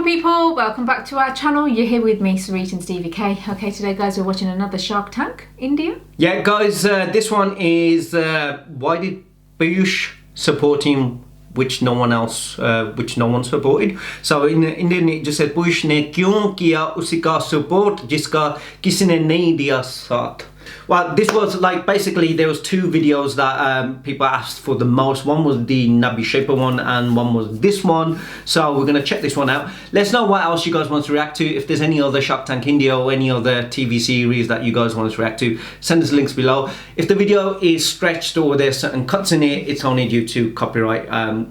people, welcome back to our channel. You're here with me, Sarit and Stevie K. Okay, today guys, we're watching another Shark Tank, India. Yeah guys, this one is why did Piyush support him which no one supported. So in Indian it just said Piyush ने क्यों किया उसी का support जिसका किसी ने नहीं दिया साथ. Well, this was like basically there was two videos that people asked for the most. One was the Nabi Shaper one and one was this one. So we're going to check this one out. Let us know what else you guys want to react to. If there's any other Shark Tank India or any other TV series that you guys want us to react to, send us links below. If the video is stretched or there's certain cuts in it, it's only due to copyright.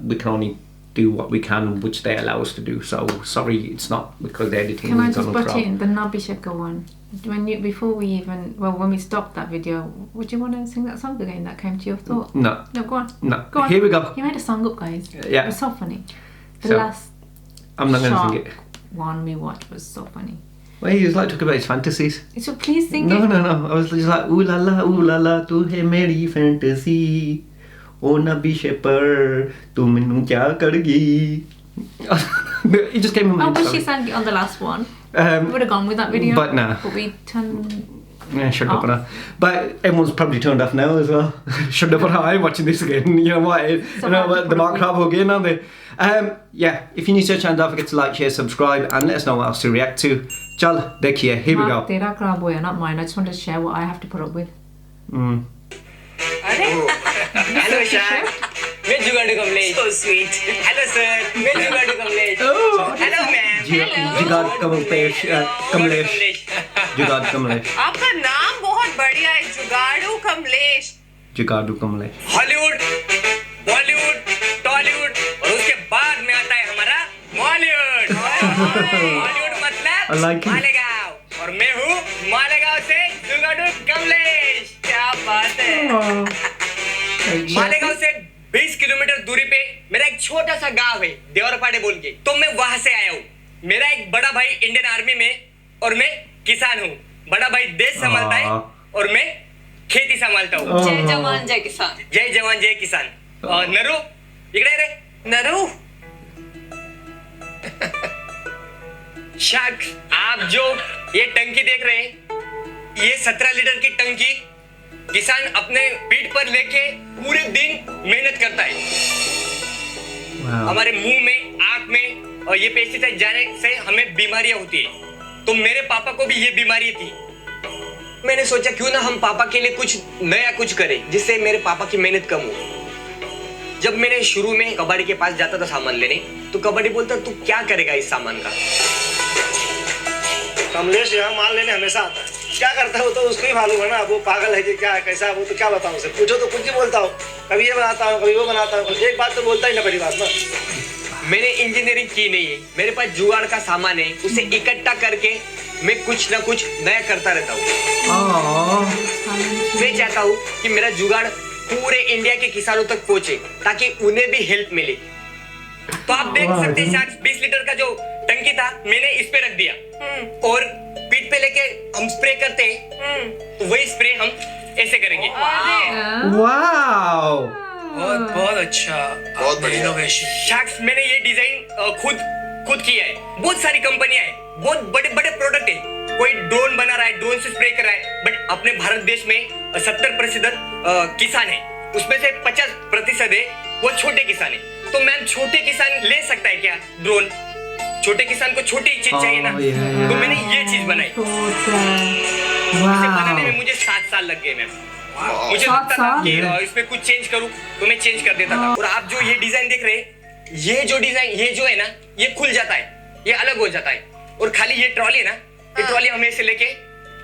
We can only do what we can, which they allow us to do. So sorry, it's not because they're editing. Can I just butt in the Nabi Shaker one? When we stopped that video, would you want to sing that song again that came to your thought? No. No, go on. No. Go on. Here we go. You made a song up, guys. Yeah. It was so funny. The So, last I'm not going to sing it. one we watched was so funny. Well, he was like talking about his fantasies. So please sing No. it. I was just like, ooh la la, tu hai meri fantasy. Oh Nabi Shaper, tu mainu kya kargi? It just came in my I wish head, you sang it on the last one. We sorry. would have gone with that video. But nah. But we turned... Yeah, shut up on her. But everyone's probably turned off now as well. Shut up on her. I'm watching this again. You know what? The mark crab again, aren't they? Yeah, if you're new to the channel, don't forget to like, share, subscribe, and let us know what else to react to. Chal, dekhiye, here we go. Tera crab hoya, not mine. I just wanted to share what I have to put up with. Hello, Shark. मैं जुगाड़ू Kamlesh. So sweet. Hello, sir. मैं जुगाड़ू Kamlesh. Hello, ma'am. जुगाड़ कमलेश. जुगाड़ कमलेश. आपका नाम बहुत बढ़िया है, जुगाड़ू Kamlesh. जुगाड़ू Kamlesh. Hollywood, Bollywood, Tollywood और उसके बाद में आता है हमारा बॉलीवुड. बॉलीवुड मतलब मालेगांव और मैं हूँ मालेगांव से जुगाड़ू कमलेश. क्या बात है. मालेगांव से 20 किलोमीटर दूरी पे मेरा एक छोटा सा गांव है देवरपाड़े बोल के. तो मैं वहां से आया हूँ. मेरा एक बड़ा भाई इंडियन आर्मी में और मैं किसान हूँ. बड़ा भाई देश संभालता है और मैं खेती संभालता हूँ. जय जवान जय किसान. जय जवान जय किसान. और नरू इकडे रे. नरू शार्क, आप जो ये टंकी देख रहे हैं, ये 17 लीटर की टंकी किसान अपने पीठ पर लेके पूरे दिन मेहनत करता है. हमारे मुंह में, आंख में और ये पेस्टिसाइड जाने से हमें बीमारियां होती है. तो मेरे पापा को भी ये बीमारी थी. मैंने सोचा क्यों ना हम पापा के लिए कुछ नया कुछ करें जिससे मेरे पापा की मेहनत कम हो. जब मैंने शुरू में कबाड़ी के पास जाता था सामान लेने, तो कबाड़ी बोलता तू क्या करेगा इस सामान का. कमलेश यहाँ माल लेने हमेशा आता है. क्या करता है वो तो उसको ही मालूम है ना. वो पागल है कि क्या है, कैसा है, वो तो क्या बताऊं उसे. पूछो तो कुछ ही बोलता हूँ. कभी ये बनाता हूँ, कभी वो बनाता हूँ. एक बात तो बोलता ही ना, बड़ी बात ना. मैंने इंजीनियरिंग की नहीं है. मेरे पास जुगाड़ का सामान है. उसे इकट्ठा करके मैं कुछ ना कुछ नया करता रहता हूँ. मैं चाहता हूँ कि मेरा जुगाड़ पूरे इंडिया के किसानों तक पहुंचे ताकि उन्हें भी हेल्प मिले. तो आप देख सकते हैं 20 लीटर का जो टंकी था मैंने इस पे रख दिया और पीठ पे लेके हम स्प्रे करते हैं. तो वही स्प्रे हम ऐसे करेंगे. वाओ, बहुत अच्छा, बहुत बढ़िया इनोवेशन. शार्क्स, मैंने ये डिजाइन खुद किया है. बहुत सारी कंपनियां हैं, बहुत बड़े बड़े प्रोडक्ट है. कोई ड्रोन बना रहा है, ड्रोन से स्प्रे कर रहा है. बट अपने भारत देश में 70% किसान है. उसमें से 50% है वो छोटे किसान है. तो मैम, छोटे किसान ले सकता है क्या ड्रोन? छोटे किसान को छोटी चीज चाहिए ना. तो मैंने ये चीज बनाई. इसे बनाने में मुझे 7 साल लग गए मैम. मुझे लगता था कि इसमें कुछ चेंज करूं तो मैं चेंज कर देता था. और आप जो ये डिजाइन देख रहे हैं, ये जो डिजाइन, ये जो है ना, ये खुल जाता है, ये अलग हो जाता है. और खाली ये ट्रॉली है ना, ये ट्रॉली हम ऐसे लेके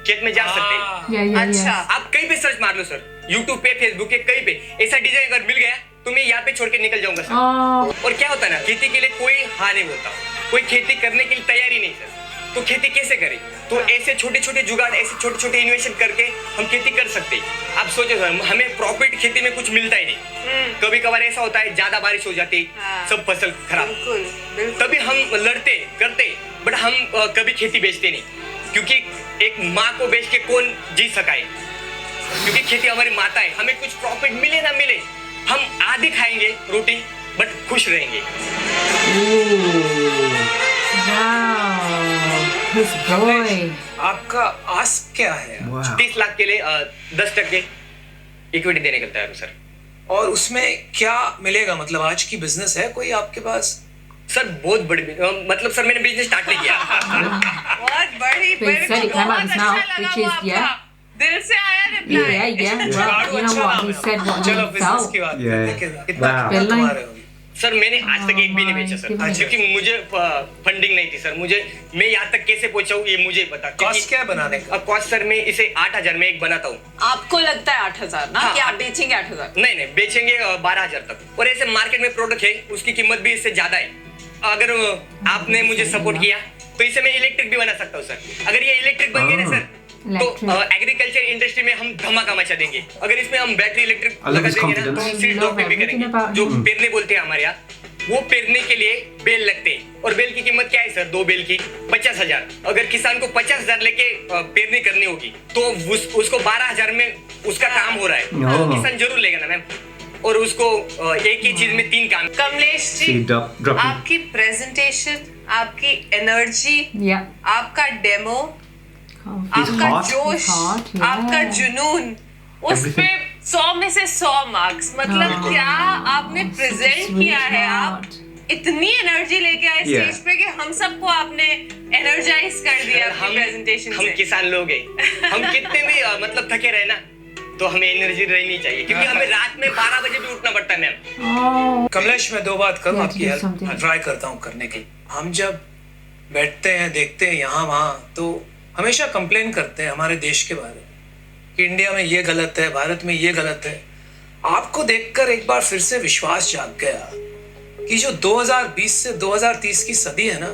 खेत में जा सकते हैं. अच्छा, आप कहीं पे सर्च मार लो सर, यूट्यूब पे, फेसबुक पे, कहीं पे ऐसा डिजाइन अगर मिल गया तो मैं यहाँ पे छोड़ के निकल जाऊंगा सर. और क्या होता है ना, खेती के लिए कोई हाँ नहीं बोलता. कोई खेती करने के लिए तैयारी नहीं सर. तो खेती कैसे करें? तो ऐसे छोटे छोटे जुगाड़, ऐसे छोटे छोटे इन्वेशन करके हम खेती कर सकते हैं. आप सोचो सर, हमें प्रॉफिट खेती में कुछ मिलता ही नहीं. कभी कभार ऐसा होता है, ज्यादा बारिश हो जाती, सब फसल खराब. बिल्कुल. तभी हम लड़ते करते, बट हम कभी खेती बेचते नहीं. क्योंकि एक माँ को बेच के कौन जी सका है. क्योंकि खेती हमारी माता है. हमें कुछ प्रॉफिट मिले ना मिले, हम आधी खाएंगे रोटी बट खुश रहेंगे. Wow. This boy. आपका आस्क क्या है? Wow. 30 लाख के लिए 10% इक्विटी देने का तैयार हूँ सर। और उसमें क्या मिलेगा? मतलब आज की बिजनेस है कोई आपके पास? सर बहुत बड़ी मतलब सर मैंने बिजनेस स्टार्ट नहीं किया। बहुत बड़ी, But मेरे said को it came out बहुत his अच्छा mouth, लगा which वो is, आपका। yeah. दिल से आया reply. Yeah. Well, जुगाड़ू you know अच्छा what? नाम He है। said what चलो he बिजनेस felt. की बात Yeah. करते हैं। कितना Wow. कितना Well, कमा रहे हो? सर मैंने आज तक एक भी नहीं my बेचा सर, goodness. क्योंकि मुझे फंडिंग नहीं थी सर। मैं यहाँ तक कैसे पहुंचा हूँ ये मुझे पता। कॉस्ट क्या है बनाने का? कॉस्ट सर मैं इसे 8,000 में एक बनाता हूँ। आपको लगता है 8,000 ना हाँ, कि आप बेचेंगे 8,000? नहीं बेचेंगे 12,000 तक। और ऐसे मार्केट में प्रोडक्ट है उसकी कीमत भी इससे ज्यादा है। अगर आपने मुझे सपोर्ट किया तो इसे मैं इलेक्ट्रिक भी बना सकता हूँ सर। अगर ये इलेक्ट्रिक बन गए ना सर तो एग्रीकल्चर इंडस्ट्री में हम धमाका मचा देंगे। अगर इसमें हम बैटरी इलेक्ट्रिक लगा देंगे ना तो हम सीड ड्रॉपिंग भी करेंगे। जो पेरने बोलते हैं हमारे यहाँ, वो पेरने के लिए बेल लगते हैं और बेल की कीमत क्या है सर? 2 बेल की 50,000। अगर किसान को 50,000 लेके पेरनी करनी होगी तो उसको 12,000 में उसका काम हो रहा है, तो किसान जरूर लेगा ना मैम। और उसको एक ही चीज में 3 काम। Kamlesh ji, Seed dropping. आपकी प्रेजेंटेशन, आपकी एनर्जी, Yeah. आपका डेमो, Confident. आपका hot. जोश, Hot, yeah. आपका जुनून, उस पे 100 में से 100 मार्क्स। मतलब क्या आपने प्रेजेंट sweet किया है। आप heart. इतनी एनर्जी लेके आए Yeah. स्टेज पे कि हम सबको आपने एनर्जाइज कर दिया अपनी प्रेजेंटेशन हम से। किसान लोग हैं, हम कितने भी मतलब थके रहे ना तो हमें एनर्जी रहनी चाहिए, क्योंकि हमें रात में 12 बजे भी उठना पड़ता है मैम। Oh. कमलेश मैं 2 बात करूँ Yeah, आपकी do हेल्प something. ट्राई करता हूँ करने की। हम जब बैठते हैं देखते हैं यहाँ वहाँ तो हमेशा कंप्लेन करते हैं हमारे देश के बारे में कि इंडिया में ये गलत है, भारत में ये गलत है। आपको देखकर एक बार फिर से विश्वास जाग गया कि जो 2020 से 2030 की सदी है ना,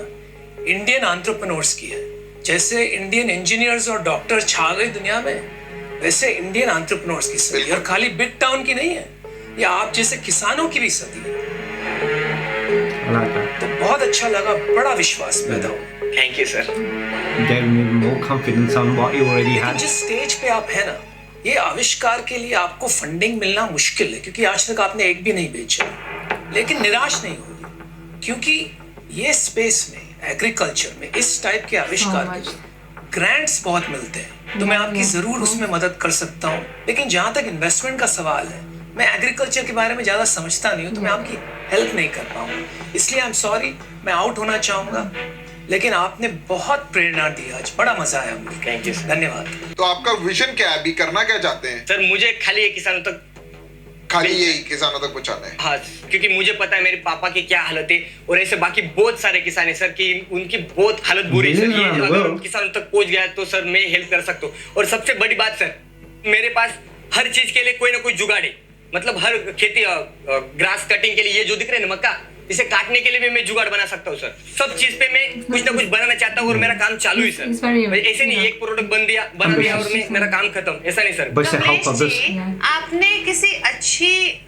इंडियन एंटरप्रेन्योर्स की है। जैसे इंडियन इंजीनियर्स और डॉक्टर छा गए दुनिया में, वैसे इंडियन एंटरप्रेन्योर्स की सदी, और खाली बिग टाउन की नहीं है, ये आप जैसे किसानों की भी सदी है। I like that. तो बहुत अच्छा लगा, बड़ा विश्वास पैदा हुआ। Thank you sir. Gave me more confidence on what you already लेकिन had. जिस स्टेज पे आप है ना, ये आविष्कार के लिए आपको फंडिंग मिलना मुश्किल है, क्योंकि आज तक आपने एक भी नहीं बेचा। लेकिन निराश नहीं होगी, क्योंकि ये स्पेस में, एग्रीकल्चर में, इस टाइप के आविष्कार के लिए ग्रांट्स बहुत मिलते हैं। तो मैं आपकी जरूर उसमें मदद कर सकता हूँ। लेकिन जहां तक इन्वेस्टमेंट का सवाल है, मैं एग्रीकल्चर के बारे में ज्यादा समझता नहीं हूँ, तो मैं आपकी हेल्प नहीं कर पाऊंगा। इसलिए आई एम सॉरी, मैं आउट होना चाहूंगा। लेकिन आपने बहुत प्रेरणा दी आज, बड़ा मजा आया मुझे। Thank you sir. धन्यवाद। तो आपका विजन क्या है? अभी करना क्या चाहते हैं? सर मुझे खाली ये किसानों तक, खाली यही किसानों तक पहुंचाना है? हाँ, क्योंकि मुझे पता है मेरे पापा की क्या हालत है और ऐसे बाकी बहुत सारे किसान हैं सर कि उनकी बहुत हालत बुरी है सर। ये अगर किसानों तक पहुंच गया तो सर मैं हेल्प कर सकता हूँ। और सबसे बड़ी बात सर, मेरे पास हर चीज के लिए कोई ना कोई जुगाड़ है। मतलब हर खेती ग्रास कटिंग के लिए ये जो दिख रहे हैं ना मक्का, इसे काटने के लिए भी मैं जुगाड़ बना सकता हूँ सर। सब चीज पे मैं कुछ ना कुछ बनाना चाहता हूँ और मेरा काम चालू है It's very सर। ऐसे नहीं एक प्रोडक्ट बना दिया और मेरा काम खत्म, ऐसा नहीं sir. But it's a help Kamlesh others. जी, आपने किसी अच्छी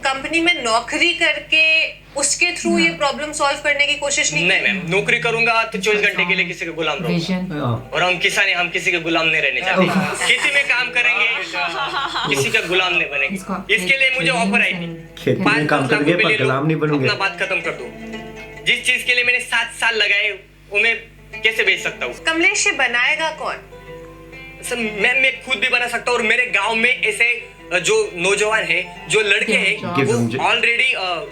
कंपनी में नौकरी करके उसके थ्रू ये प्रॉब्लम सॉल्व करने की कोशिश नहीं नहीं मैम, नौकरी करूंगा तो 24 घंटे के लिए किसी के गुलाम रहूंगा। Vision. और हम किसान हैं, हम किसी के गुलाम नहीं रहने चाहते। खेती में काम करेंगे, किसी का गुलाम नहीं बनेंगे। इसके लिए मुझे ऑफर आई थी, खेती में काम करेंगे पर गुलाम नहीं बनोगे। अपना बात खत्म कर दो। जिस चीज के लिए मैंने 7 साल लगाए वो मैं कैसे बेच सकता हूँ? कमलेश ये बनाएगा कौन? सर मैं खुद भी बना सकता हूँ। और मेरे गांव में ऐसे जो नौजवान है, जो लड़के हैं, Give them वो ऑलरेडी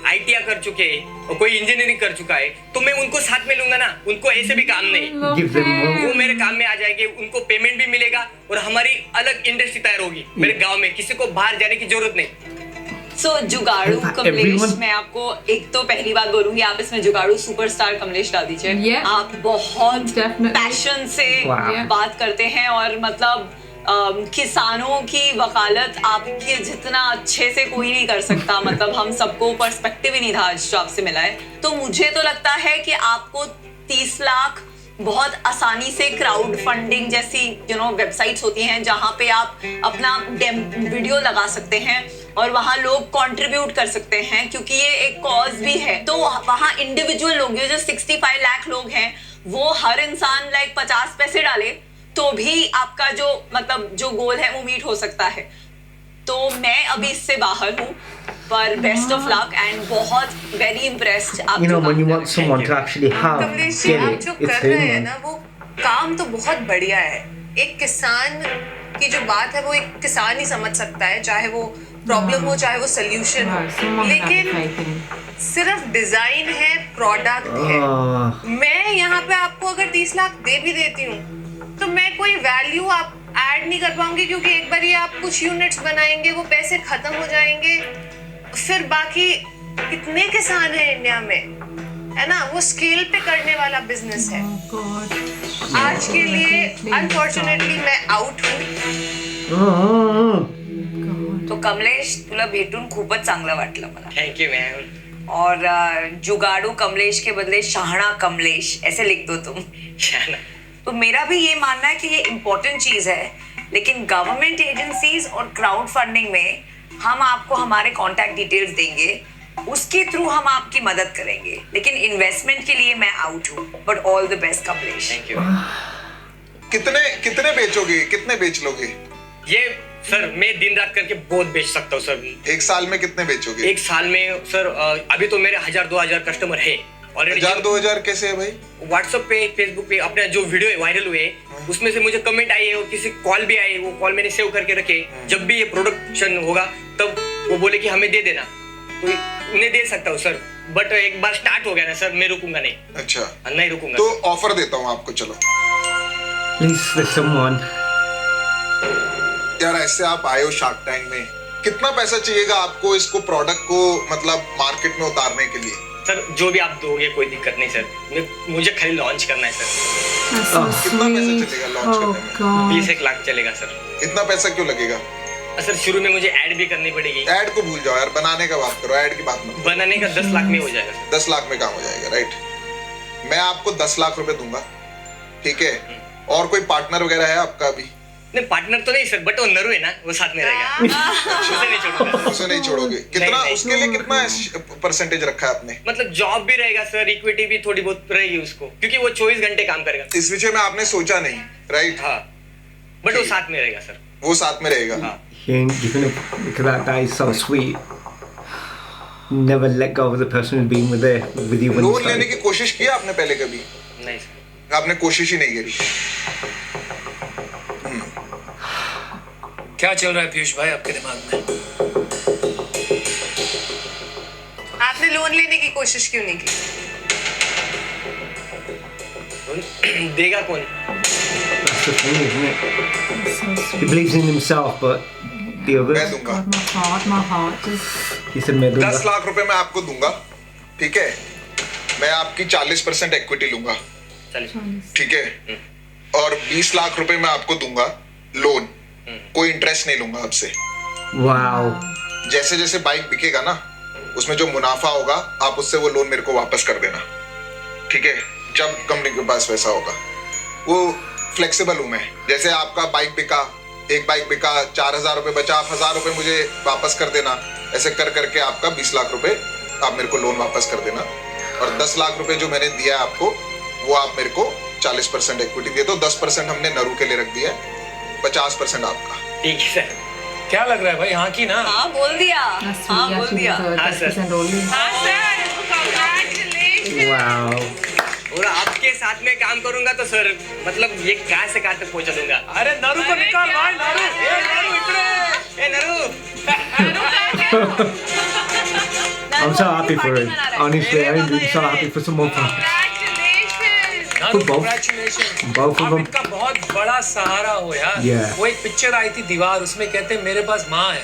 ITI कर चुके हैं और कोई इंजीनियरिंग कर चुका है, तो मैं उनको साथ में लूंगा ना। उनको ऐसे भी काम नहीं, Give them more. वो मेरे काम में आ जाएंगे, उनको पेमेंट भी मिलेगा और हमारी अलग इंडस्ट्री तैयार होगी मेरे गांव में। किसी को बाहर जाने की जरूरत नहीं। सो जुगाड़ू कमलेश, Everyone- मैं आपको एक तो पहली बात बोलूंगी, आप इसमें जुगाड़ू सुपरस्टार कमलेश डाल दीजिए। Yeah. आप बहुत Definitely. पैशन से Wow. बात करते हैं और मतलब किसानों की वकालत आपके जितना अच्छे से कोई नहीं कर सकता। मतलब हम सबको पर्सपेक्टिव ही नहीं था आज जो आपसे मिला है। तो मुझे तो लगता है कि आपको 30 लाख बहुत आसानी से क्राउड फंडिंग जैसी वेबसाइट्स होती हैं जहां पे आप अपना वीडियो लगा सकते हैं और वहां लोग कंट्रीब्यूट कर सकते हैं, क्योंकि ये एक कॉज भी है। तो वहां इंडिविजुअल लोग जो 65 लाख लोग हैं, वो हर इंसान लाइक 50 पैसे डाले तो भी आपका जो गोल है वो मीट हो सकता है। तो मैं अभी इससे बाहर हूँ, पर बेस्ट ऑफ लक एंड बहुत वेरी इम्प्रेस्ड आप You know, जो when you काम want someone to actually have, Kamlesh ji, get आप it, जो it's कर रहे हैं him. ना वो काम तो बहुत बढ़िया है। एक किसान की जो बात है वो एक किसान ही समझ सकता है, चाहे वो प्रॉब्लम हो चाहे वो सोल्यूशन हो। Right, someone had लेकिन faith in. सिर्फ डिजाइन है, प्रोडक्ट है। मैं यहाँ पे आपको अगर 30 लाख दे भी देती हूँ तो मैं कोई वैल्यू आप ऐड नहीं कर पाऊंगी, क्योंकि एक बार ये आप कुछ यूनिट्स बनाएंगे वो पैसे खत्म हो जाएंगे। फिर बाकी कितने किसान हैं इंडिया में, है ना, वो स्केल पे करने वाला बिजनेस है। Oh God. आज के लिए अनफॉर्चुनेटली मैं आउट हूँ। God. तो कमलेश तुला भेटून खूपच चांगलं वाटलं मला। Thank you ma'am. और जुगाड़ू कमलेश के बदले शाहना कमलेश ऐसे लिख दो तुम। तो मेरा भी ये मानना है कि ये इम्पोर्टेंट चीज है, लेकिन गवर्नमेंट एजेंसीज और क्राउड फंडिंग में हम आपको हमारे कांटेक्ट डिटेल्स देंगे, उसके थ्रू हम आपकी मदद करेंगे, लेकिन इन्वेस्टमेंट के लिए मैं आउट हूँ। But all the best Kamlesh. Thank you. कितने बेचोगे, कितने बेच लोगे? ये सर मैं दिन रात करके बहुत बेच सकता हूँ सर। एक साल में कितने बेचोगे? एक साल में सर अभी तो मेरे 1000-2000 कस्टमर है ऑलरेडी। 1000-2000 कैसे है भाई? व्हाट्सएप पे, फेसबुक पे अपने जो वीडियो है वायरल हुए उसमें से मुझे कमेंट आई है और किसी कॉल भी आई, वो कॉल मैंने सेव करके रखे। जब भी ये प्रोडक्शन होगा तब वो बोले कि हमें दे देना, तो उन्हें दे सकता हूँ सर। बट एक बार स्टार्ट हो गया ना सर, मैं रुकूंगा नहीं। अच्छा, नहीं रुकूंगा। तो ऑफर देता हूँ आपको, चलो। Please, there's someone. यार ऐसे आप आए हो शार्क टैंक में, कितना पैसा चाहिएगा आपको इसको प्रोडक्ट को मतलब मार्केट में उतारने के लिए? सर जो भी आप दोगे कोई दिक्कत नहीं सर, मुझे खाली लॉन्च करना है सर। That's so कितना पैसा sweet. चलेगा लॉन्च Oh करने में? God. 20-1 लाख चलेगा सर। इतना पैसा क्यों लगेगा? सर शुरू में मुझे ऐड भी करनी पड़ेगी। ऐड को भूल जाओ यार, बनाने का बात करो, ऐड की बात मत। बनाने का 10 लाख में हो जाएगा सर। 10 लाख में काम हो जाएगा, राइट। मैं आपको 10 लाख रुपए दूंगा, ठीक है? और कोई पार्टनर वगैरह है आपका अभी? नहीं पार्टनर तो नहीं सर, बट वो नरू है ना, वो साथ में रहेगा। उसे नहीं छोड़ूंगा। उसे नहीं छोड़ोगे? कितना नहीं। उसके लिए कितना परसेंटेज रखा है आपने? मतलब जॉब भी रहेगा सर, इक्विटी भी थोड़ी बहुत रहेगी उसको, क्योंकि वो 24 घंटे काम करेगा। इस विषय में आपने सोचा नहीं, राइट? हाँ, बट वो साथ में रहेगा सर। वो साथ में रहेगा। हाँ। You're gonna look at that. That is so sweet. Never let go of the person who's been with you when you loan लेने started. की कोशिश की आपने पहले कभी? नहीं सर। आपने कोशिश ही नहीं करी। क्या चल रहा है पीयूष भाई आपके दिमाग में? आपने लोन लेने की कोशिश क्यों नहीं की? देगा कौन? That's the thing, isn't it? That's so He sweet. believes in himself, but the मैं others. दूंगा। God, my heart just. He said, "मैं 10 दूंगा." लाख रुपए मैं आपको दूंगा, ठीक है? मैं आपकी 40% इक्विटी लूंगा, चलिए। ठीक है? और 20 लाख रुपए मैं आपको दूंगा लोन, कोई इंटरेस्ट नहीं लूंगा आपसे। Wow. जैसे जैसे बाइक बिकेगा ना, उसमें जो मुनाफा होगा आप उससे वो लोन मेरे को वापस कर देना, ठीक है? जब कंपनी के पास पैसा होगा, वो फ्लेक्सिबल हूं मैं। जैसे आपका बाइक बिका, एक बाइक बिका, 4000 रुपए बचा, आप 1000 रुपए मुझे वापस कर देना। ऐसे कर करके आपका 20 लाख रुपए आप मेरे को लोन वापस कर देना, और 10 लाख रुपए जो मैंने दिया आपको वो आप मेरे को 40% इक्विटी दे दो। 10% हमने नरू के लिए रख दिया है, 50% आपका। ठीक है सर। क्या लग रहा है भाई, हाँ की ना? हाँ बोल दिया। That's sweet. हाँ Yeah, बोल she दिया। was हाँ, सर। 10% only. हाँ सर, congratulations। Wow. और आपके साथ में काम करूंगा तो सर मतलब ये कहाँ से कहाँ तक पहुंचा दूंगा। अरे नरू को निकाल भाई, नरू। ए नरू इकडे। ए Naru. I'm so happy for him. Honestly, I'm so happy for someone from Congratulations। Naru both. congratulations। Both of आप them. इनका बहुत बड़ा सहारा हो यार। Yeah. वो एक पिक्चर आई थी दीवार, उसमें कहते हैं मेरे पास माँ है,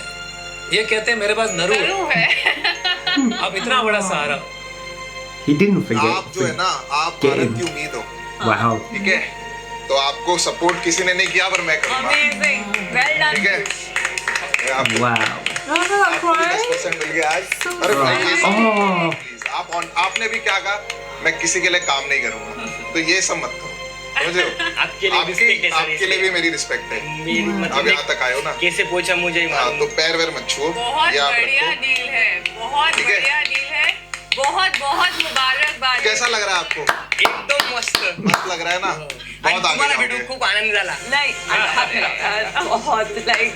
ये कहते हैं मेरे पास नरू है। अब इतना बड़ा सहारा। He didn't forget. आप जो है ना, आप Get भारत him. की उम्मीद हो, Wow. ठीक है? तो आपको सपोर्ट किसी ने नहीं किया पर मैं करूंगा, Amazing. Well done. ठीक है? मैं आपको Wow. 10% मिल गया आज। अरे भाई, ये सब Oh. प्लीज, आपने भी क्या कहा, मैं किसी के लिए काम नहीं करूंगा, तो ये सब मत करो, समझ रहे हो? आपके लिए रिस्पेक्ट है सर। आपके लिए भी मेरी रिस्पेक्ट है। मेरी अब मतलब यहाँ तक आए हो ना, कैसे पहुंचा मुझे ही हाँ, मालूम। तो पैर वैर मत छुओ, बहुत ये आप बढ़िया रखो। डील है, बहुत ठीक है? बढ़िया डील है, बहुत बहुत मुबारकबाद। कैसा लग रहा है आपको? एकदम मस्त। मस्त लग रहा है ना? बहुत आगे तुम्हाला जाओगे। भेटून खूप आनंद झाला। नहीं बहुत लाइक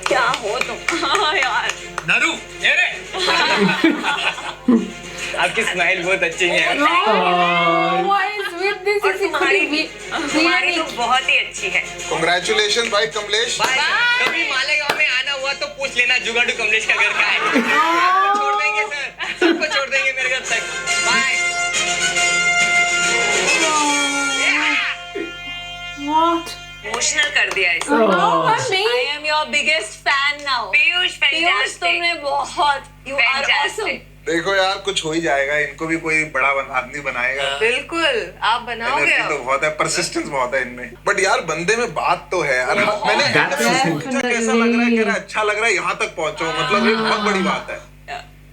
क्या हो तुम। हाँ यार नरू, ये रे। आपकी स्माइल बहुत अच्छी है What is with this? और Is it तुम्हारी pretty तुम्हारी तो बहुत ही अच्छी है। Congratulations भाई कमलेश। कभी मालेगांव में आना हुआ तो पूछ लेना जुगाड़ू कमलेश का घर कहाँ है। छोड़ देंगे सर, सबको छोड़ देंगे मेरे घर तक। बाय। What? इमोशनल कर दिया इसे। Oh, me? I am your biggest fan now. Piyush Piyush fantastic. तुमने बहुत you are Fantastic. awesome. देखो यार कुछ हो ही जाएगा, इनको भी कोई बड़ा आदमी बनाएगा। बिल्कुल आप बनाओगे एनर्जी अब। तो बहुत है, परसिस्टेंस बहुत है इनमें। बट यार बंदे में बात तो है यार। मैंने That's the thing. पूछा कैसा लग रहा है, कह रहा है अच्छा लग रहा है, यहाँ तक पहुंचो, मतलब ये बहुत बड़ी बात है।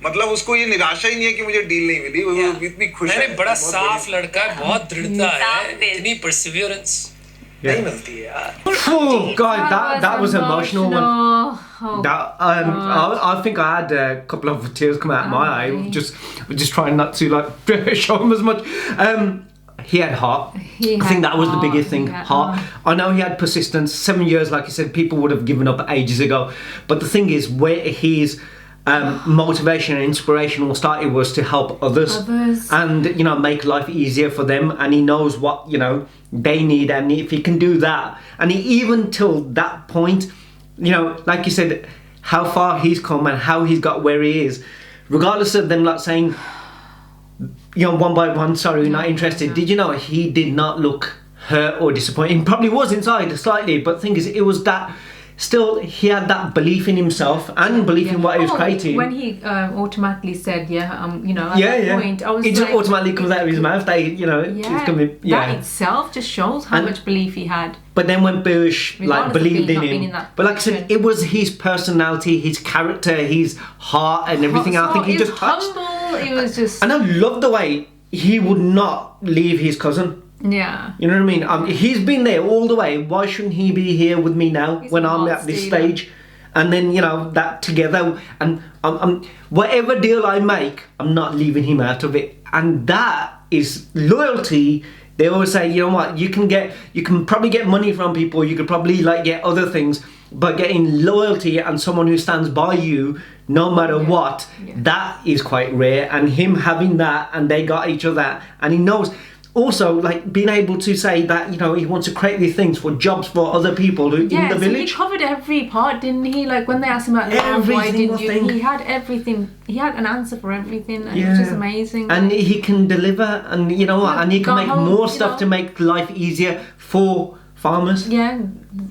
मतलब उसको ये निराशा ही नहीं है कि मुझे डील नहीं मिली, वो इतनी खुश है। बड़ा साफ लड़का है, बहुत दृढ़ता साफ है, दिल। इतनी परसिवियरेंस नहीं मिलती है यार। Oh God, that was emotional one. Oh, That I think I had a couple of tears come out of my eye. really? Just trying not to like show him as much. He had heart. He I think had that was the heart, biggest thing. he had Heart. I know he had persistence. 7 years, like you said, people would have given up ages ago. But the thing is, where his motivation and inspiration all started was to help others. And make life easier for them. And he knows what they need, and if he can do that, and even till that point, like you said, how far he's come and how he's got where he is, regardless of them like saying, one by one, sorry, we're not interested. Did you know he did not look hurt or disappointed? He probably was inside slightly, but the thing is, it was that still he had that belief in himself and belief in what he was creating. When he automatically said, at that point, I was it just like, automatically comes out of his mouth. It's gonna be, that itself just shows how much belief he had. But then when Bush Regardless of believed being in not being him, in that but like I said, position. it was his personality, his character, his heart, and everything. I think he it just was touched. humble. It was just And I love the way he would not leave his cousin. yeah. You know what I mean? He's been there all the way. Why shouldn't he be here with me now He's when a I'm heart at this stealer. stage? And then that together, and whatever deal I make, I'm not leaving him out of it. And that is loyalty. They always say, you know what, you can probably get money from people, you could probably get other things, but getting loyalty and someone who stands by you no matter what, that is quite rare. And him having that, and they got each other, and he knows. Also, being able to say that, he wants to create these things for jobs for other people in the So village. he covered every part, didn't he? Like when they asked him about love, why Every didn't you? single thing. He had everything. He had an answer for everything, and it was just amazing. And he can deliver, and you know what, and he can go make home, more you stuff know. to make life easier for farmers. yeah,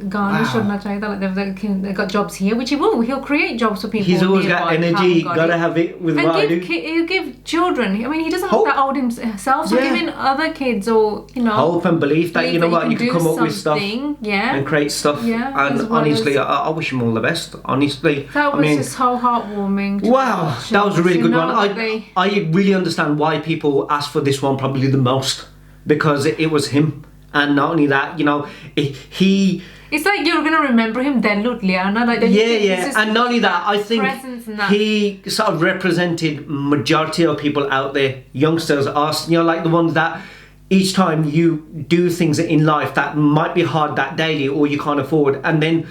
garnish shouldn't I like they got jobs here, which he will. He'll create jobs for people. He's always got nearby who energy, haven't got gotta it. have it with what I And do. he'll give children. I mean, he doesn't Hope. look that old himself, so Yeah. giving other kids or Hope and belief that, you know what, you can do come up with stuff something, yeah. and create stuff. Yeah, And as well honestly, as- I wish him all the best. Honestly, That I was mean, just so heartwarming. to wow, watch. that was a really You good know one. that they- I really understand why people asked for this one probably the most, because it was him. And not only that, he. It's like you're gonna remember him then, look, Liana. Like, Yeah, and not only that, I think presence and that. he sort of represented majority of people out there, youngsters, us, like the ones that each time you do things in life that might be hard that daily or you can't afford, and then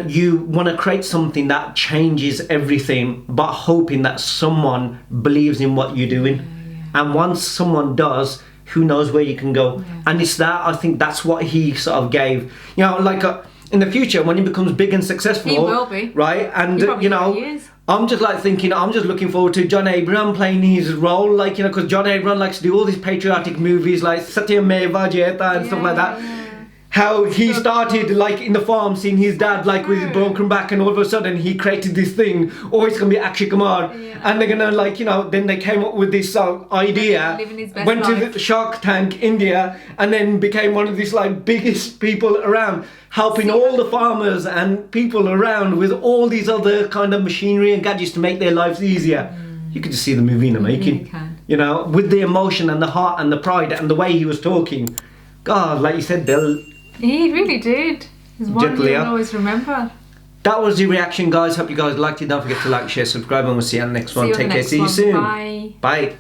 you want to create something that changes everything, but hoping that someone believes in what you're doing. And once someone does, who knows where you can go. And it's that, I think that's what he sort of gave. In the future, when he becomes big and successful, He will be. right? And He probably already is. I'm just thinking, I'm just looking forward to John Abraham playing his role, because John Abraham likes to do all these patriotic movies like Satyameva Jayata and stuff like that. How he started in the farm, seeing his dad with his broken back, and all of a sudden he created this thing. Oh, it's gonna be Akshay Kumar, and they're gonna then they came up with this idea. Living his best Went to life. the Shark Tank India, and then became one of these biggest people around, helping all the farmers and people around with all these other kind of machinery and gadgets to make their lives easier. You could just see the movie in the making. really can. With the emotion and the heart and the pride and the way he was talking. God, like you said, He really did. His one Gently, you'll yeah. always remember. that was the reaction, guys. Hope you guys liked it. Don't forget to like, share, subscribe, and we'll see you on the next one. See you on Take the care. next See you one. soon. Bye. Bye.